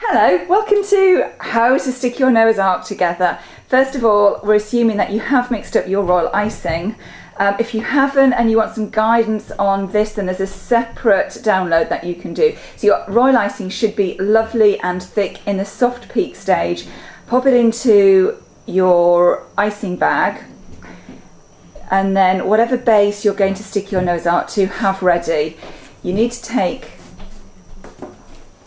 Hello, welcome to How to Stick Your Noah's Ark Together. First of all, we're assuming that you have mixed up your royal icing. If you haven't and you want some guidance on this, then there's a separate download that you can do. So your royal icing should be lovely and thick in the soft peak stage. Pop it into your icing bag, and then whatever base you're going to stick your Noah's Ark to, have ready. You need to take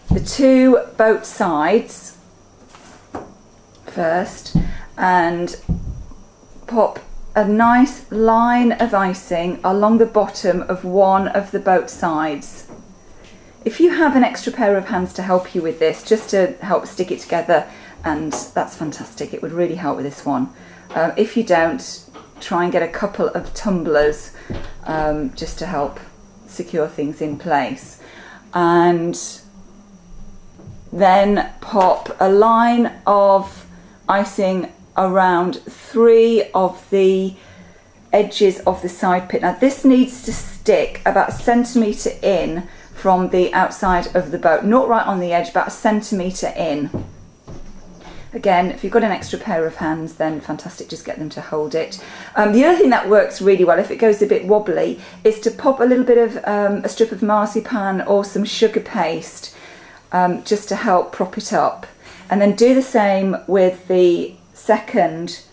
the two boat sides first and pop a nice line of icing along the bottom of one of the boat sides. If you have an extra pair of hands to help you with this, just to help stick it together, and that's fantastic, it would really help with this one. If you don't, try and get a couple of tumblers just to help secure things in place. And then pop a line of icing around three of the edges of the side pit. Now this needs to stick about a centimetre in from the outside of the boat, not right on the edge, but a centimetre in. Again, if you've got an extra pair of hands, then fantastic, just get them to hold it. The other thing that works really well if it goes a bit wobbly is to pop a little bit of a strip of marzipan or some sugar paste just to help prop it up, and then do the same with the second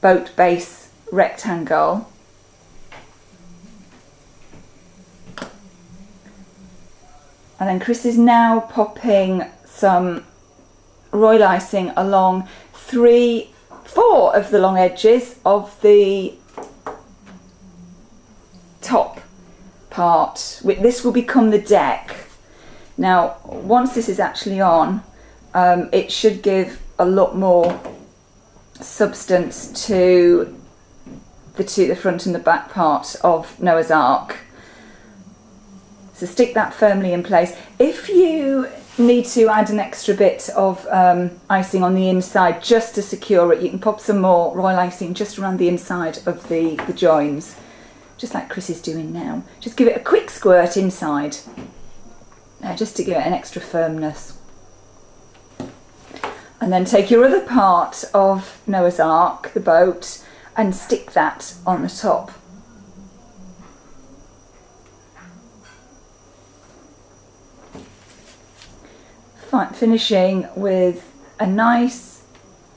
boat base rectangle. And then Chris is now popping some royal icing along four of the long edges of the top part. This will become the deck. Now, once this is actually on, it should give a lot more substance to the front and the back part of Noah's Ark. So stick that firmly in place. If you need to add an extra bit of icing on the inside just to secure it, you can pop some more royal icing just around the inside of the joins, just like Chris is doing now. Just give it a quick squirt inside. Just to give it an extra firmness. And then take your other part of Noah's Ark, the boat, and stick that on the top. Finishing with a nice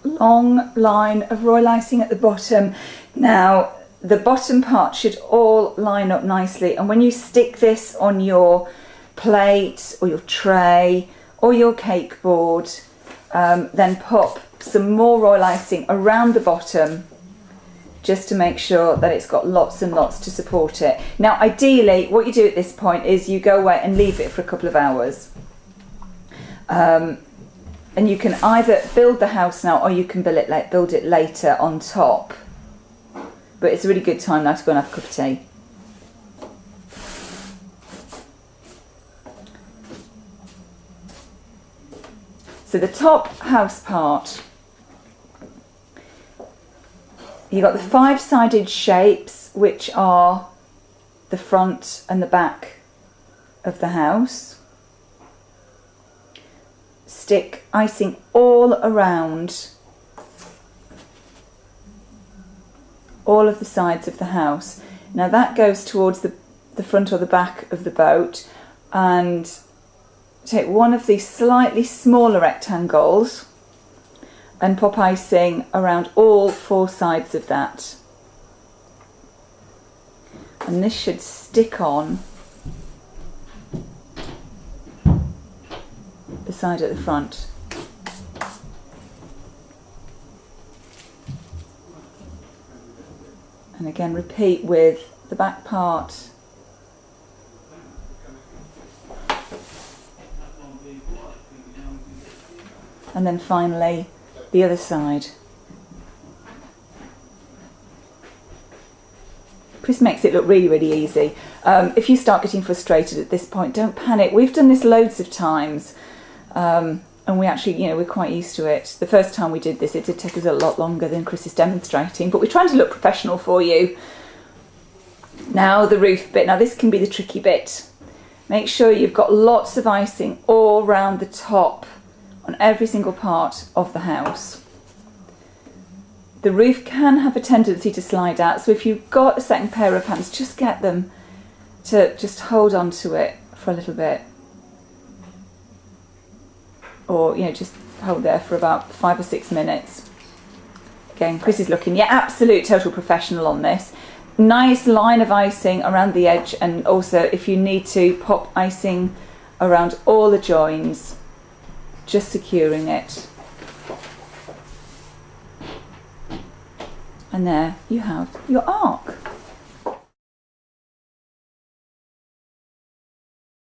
long line of royal icing at the bottom. Now the bottom part should all line up nicely, and when you stick this on your plate or your tray or your cake board, then pop some more royal icing around the bottom just to make sure that it's got lots and lots to support it. Now ideally what you do at this point is you go away and leave it for a couple of hours, and you can either build the house now or you can build it later on top, but it's a really good time now to go and have a cup of tea. So the top house part, you've got the five-sided shapes, which are the front and the back of the house. Stick icing all around all of the sides of the house. Now that goes towards the front or the back of the boat, and take one of these slightly smaller rectangles and pop icing around all four sides of that. And this should stick on the side at the front. And again repeat with the back part. And then finally the other side. Chris makes it look really, really easy. If you start getting frustrated at this point, don't panic. We've done this loads of times, and we actually, we're quite used to it. The first time we did this, it did take us a lot longer than Chris is demonstrating, but we're trying to look professional for you. Now the roof bit. Now this can be the tricky bit. Make sure you've got lots of icing all round the top on every single part of the house. The roof can have a tendency to slide out, so if you've got a second pair of hands, just get them to just hold on to it for a little bit. Or, you know, just hold there for about 5 or 6 minutes. Again, Chris is looking, yeah, absolute total professional on this. Nice line of icing around the edge, and also if you need to, pop icing around all the joins, just securing it. And there you have your ark.